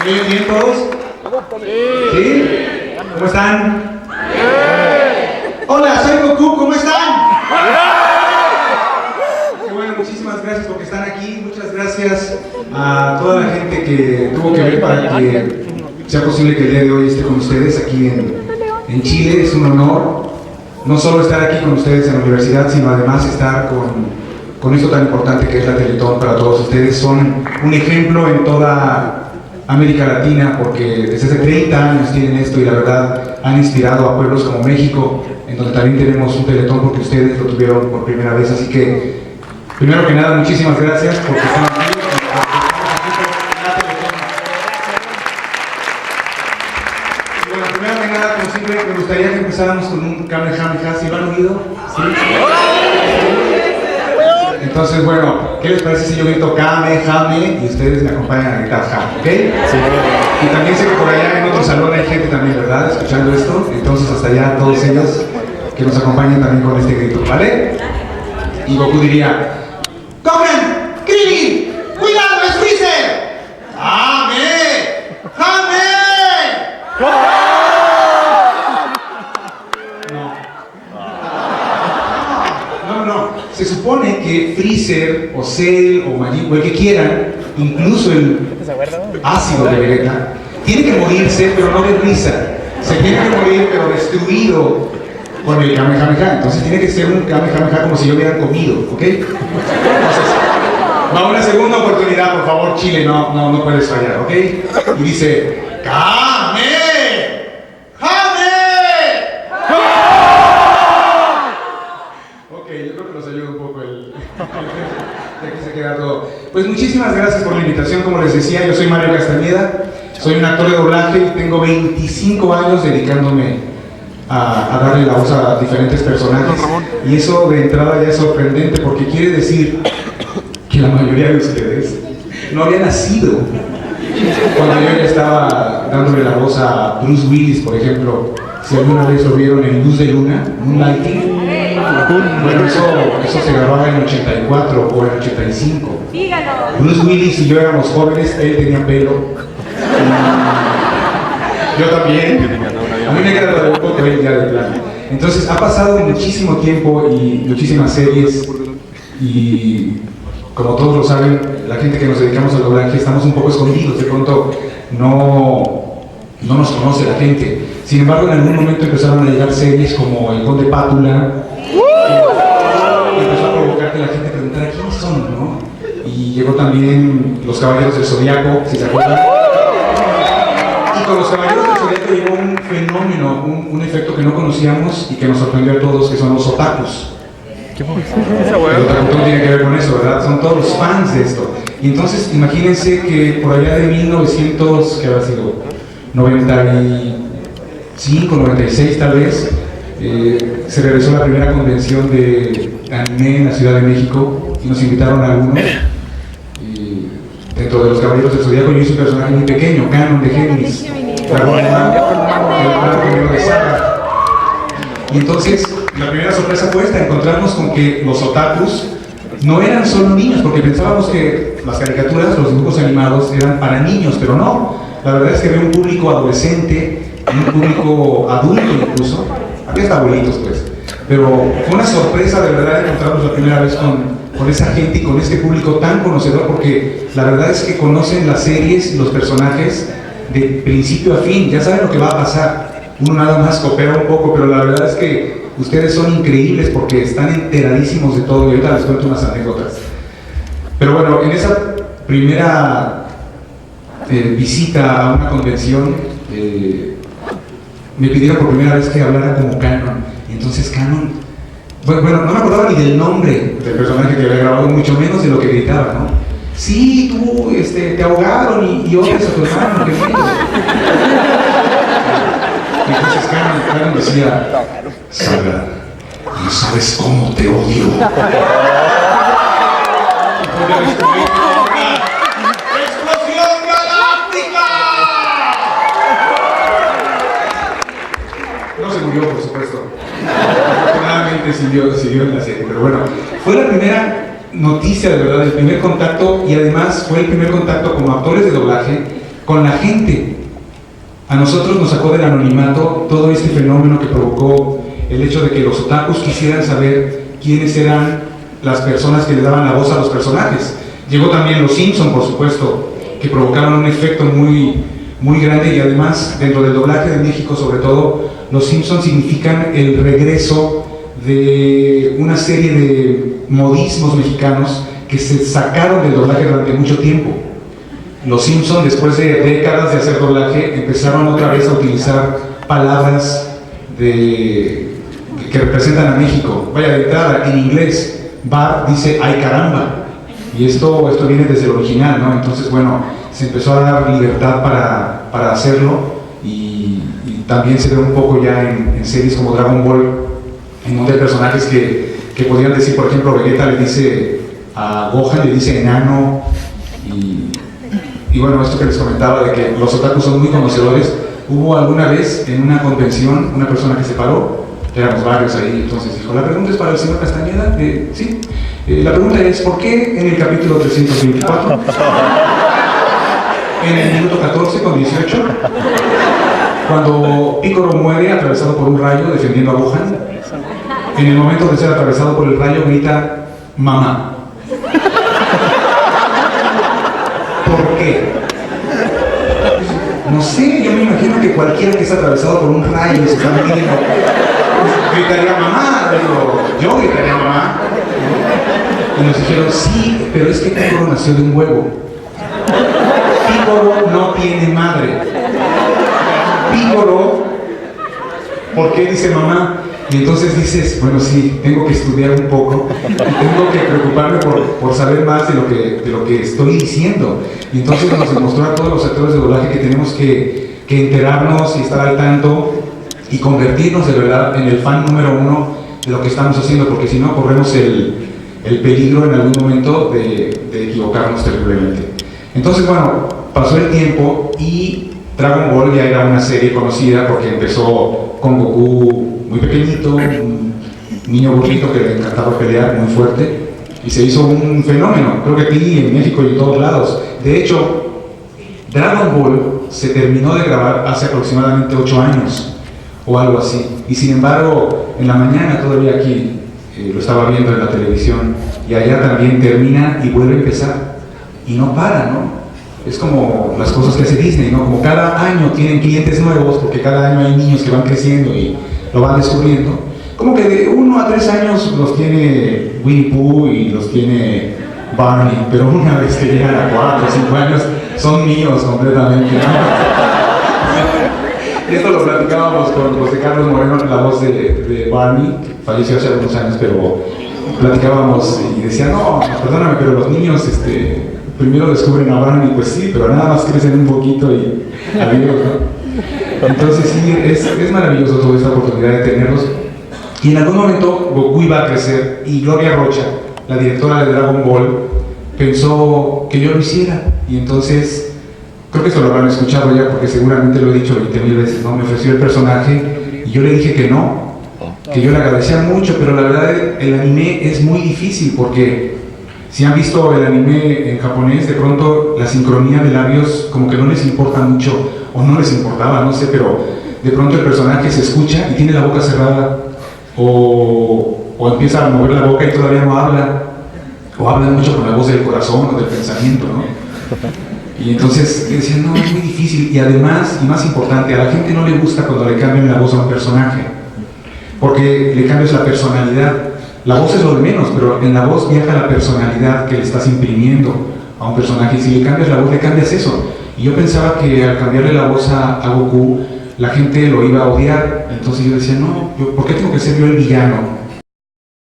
¿Bien, bien todos? ¿Sí? ¿Cómo están? Hola, soy Goku, ¿cómo están? Qué bueno, muchísimas gracias porque están aquí. Muchas gracias a toda la gente que tuvo que ver para que sea posible que el día de hoy esté con ustedes aquí en Chile. Es un honor no solo estar aquí con ustedes en la universidad, sino además estar con esto tan importante que es la Teletón para todos ustedes. Son un ejemplo en toda América Latina porque desde hace 30 años tienen esto y la verdad han inspirado a pueblos como México, en donde también tenemos un Teletón porque ustedes lo tuvieron por primera vez. Así que, primero que nada, muchísimas gracias porque están aquí. Bueno, primero que nada, como siempre, me gustaría que empezáramos con un Kamehameha. ¿Sí lo han oído? ¿Sí? Entonces, bueno, ¿qué les parece si yo grito Kamehameha y ustedes me acompañan a gritar Ja, ¿ok? Sí. Y también sé que por allá en otro salón hay gente también, ¿verdad? Escuchando esto. Entonces, hasta allá, todos ellos que nos acompañen también con este grito, ¿vale? Y Goku diría: ¡Gohan! ¡Krillin! ¡Cuidado, es Freezer! ¡Jame! ¡Jame! No. Se supone que Freezer o Cell o Majin, o el que quieran, incluso el ácido de Vegeta, tiene que morirse, pero no de risa. Se tiene que morir, pero destruido con el Kamehameha. Entonces tiene que ser un Kamehameha como si yo hubiera comido, ¿ok? Entonces, va una segunda oportunidad, por favor, Chile, no puedes fallar, ¿ok? Y dice: ¡Kame! Yo creo que nos ayuda un poco de aquí se queda todo. Pues muchísimas gracias por la invitación. Como les decía, yo soy Mario Castañeda, soy un actor de doblaje y tengo 25 años dedicándome a darle la voz a diferentes personajes. Y eso de entrada ya es sorprendente porque quiere decir que la mayoría de ustedes no había nacido cuando yo ya estaba dándole la voz a Bruce Willis, por ejemplo. Si alguna vez lo vieron en Luz de Luna, Moonlighting. Bueno, eso se grababa en 84 o en 85. Bruce Willis y yo éramos jóvenes, él tenía pelo. Yo también. A mí me queda un poco él ya de plano. Entonces ha pasado muchísimo tiempo y muchísimas series y como todos lo saben, la gente que nos dedicamos al doblaje estamos un poco escondidos, de pronto no nos conoce la gente. Sin embargo, en algún momento empezaron a llegar series como El Conde Pátula, y empezó a provocar que la gente preguntara quiénes son, ¿no? Y llegó también Los Caballeros del Zodiaco, si se acuerdan. Y con Los Caballeros del Zodiaco llegó un fenómeno, un efecto que no conocíamos y que nos sorprendió a todos, que son los otakus. El otaku tiene que ver con eso, ¿verdad? Son todos los fans de esto. Y entonces, imagínense que por allá de 1900, ¿qué habrá sido? 95, 96 tal vez, se realizó la primera convención de anime en la Ciudad de México y nos invitaron a algunos. Dentro de Los Caballeros del Zodiaco yo hice un personaje muy pequeño, Canon de Géminis, Dragón el primero de Saga. Y entonces la primera sorpresa fue esta, encontrarnos con que los otakus no eran solo niños, porque pensábamos que las caricaturas, los dibujos animados eran para niños, pero no. La verdad es que había un público adolescente y un público adulto incluso, había hasta abuelitos pues, pero fue una sorpresa de verdad encontrarnos la primera vez con esa gente y con este público tan conocedor, porque la verdad es que conocen las series y los personajes de principio a fin, ya saben lo que va a pasar, uno nada más coopera un poco, pero la verdad es que ustedes son increíbles porque están enteradísimos de todo y ahorita les cuento unas anécdotas. Pero bueno, en esa primera visita a una convención, me pidieron por primera vez que hablara como Canon. Y entonces Canon, bueno, no me acordaba ni del nombre del personaje que había grabado, mucho menos de lo que gritaba, ¿no? Sí, tú, te ahogaron y odias a tu hermano, qué lindo. Y entonces Canon decía: Saga, no sabes cómo te odio. No se murió, por supuesto. Afortunadamente siguió en la serie. Pero bueno, fue la primera noticia de verdad, el primer contacto, y además fue el primer contacto como actores de doblaje con la gente. A nosotros nos sacó del anonimato todo este fenómeno que provocó el hecho de que los otakus quisieran saber quiénes eran las personas que le daban la voz a los personajes. Llegó también Los Simpson, por supuesto, que provocaron un efecto muy grande, y además dentro del doblaje de México sobre todo, Los Simpson significan el regreso de una serie de modismos mexicanos que se sacaron del doblaje durante mucho tiempo. Los Simpson, después de décadas de hacer doblaje, empezaron otra vez a utilizar palabras que representan a México. Vaya, de entrada, en inglés, Bart dice "ay caramba", y esto viene desde el original, ¿no? Entonces, bueno, se empezó a dar libertad para hacerlo, y también se ve un poco ya en series como Dragon Ball, en donde hay personajes que podrían decir, por ejemplo, Vegeta le dice a Gohan, le dice enano, y bueno, esto que les comentaba de que los otakus son muy conocedores. Hubo alguna vez en una convención una persona que se paró, éramos varios ahí, entonces dijo: la pregunta es para el señor Castañeda. Sí, la pregunta es: ¿por qué en el capítulo 324, en el minuto 14 con 18, cuando Piccolo muere atravesado por un rayo defendiendo a Gohan, en el momento de ser atravesado por el rayo grita "mamá"? ¿Por qué? No sé, yo me imagino que cualquiera que es atravesado por un rayo, su familia, gritaría "mamá". Yo gritaría "mamá". Y nos dijeron: sí, pero es que Piccolo nació de un huevo. Piccolo no tiene madre. Piccolo, ¿por qué dice mamá? Y entonces dices: bueno, sí, tengo que estudiar un poco, tengo que preocuparme por saber más de lo que estoy diciendo. Y entonces nos demostró a todos los actores de doblaje que tenemos que enterarnos y estar al tanto y convertirnos de verdad en el fan número uno de lo que estamos haciendo, porque si no corremos el peligro en algún momento de equivocarnos terriblemente. Entonces, bueno, pasó el tiempo y Dragon Ball ya era una serie conocida porque empezó con Goku muy pequeñito, un niño burrito que le encantaba pelear muy fuerte, y se hizo un fenómeno, creo que aquí en México y en todos lados. De hecho, Dragon Ball se terminó de grabar hace aproximadamente 8 años o algo así, y sin embargo en la mañana todavía aquí lo estaba viendo en la televisión, y allá también termina y vuelve a empezar y no para, ¿no? Es como las cosas que hace Disney, ¿no? Como cada año tienen clientes nuevos, porque cada año hay niños que van creciendo y lo van descubriendo. Como que de 1 a 3 años los tiene Winnie Pooh y los tiene Barney, pero una vez que llegan a 4 o 5 años son míos completamente, ¿no? Esto lo platicábamos con José Carlos Moreno, la voz de Barney, falleció hace algunos años, pero platicábamos y decía: no, perdóname, pero los niños primero descubren a Barney. Pues sí, pero nada más crecen un poquito y adiós, ¿no? Entonces sí, es maravilloso toda esta oportunidad de tenerlos. Y en algún momento Goku iba a crecer, y Gloria Rocha, la directora de Dragon Ball, pensó que yo lo hiciera. Y entonces, creo que esto lo habrán escuchado ya porque seguramente lo he dicho 20,000 veces, ¿no? Me ofreció el personaje y yo le dije que no, que yo le agradecía mucho, pero la verdad el anime es muy difícil, porque si han visto el anime en japonés, de pronto la sincronía de labios como que no les importa mucho, o no les importaba, no sé, pero de pronto el personaje se escucha y tiene la boca cerrada, o empieza a mover la boca y todavía no habla, o habla mucho con la voz del corazón o del pensamiento, ¿no? Y entonces decían: no, es muy difícil. Y además, y más importante, a la gente no le gusta cuando le cambian la voz a un personaje, porque le cambias la personalidad. La voz es lo de menos, pero en la voz viaja la personalidad que le estás imprimiendo a un personaje, y si le cambias la voz, le cambias eso. Y yo pensaba que al cambiarle la voz a Goku, la gente lo iba a odiar. Entonces yo decía: no, ¿por qué tengo que ser yo el villano?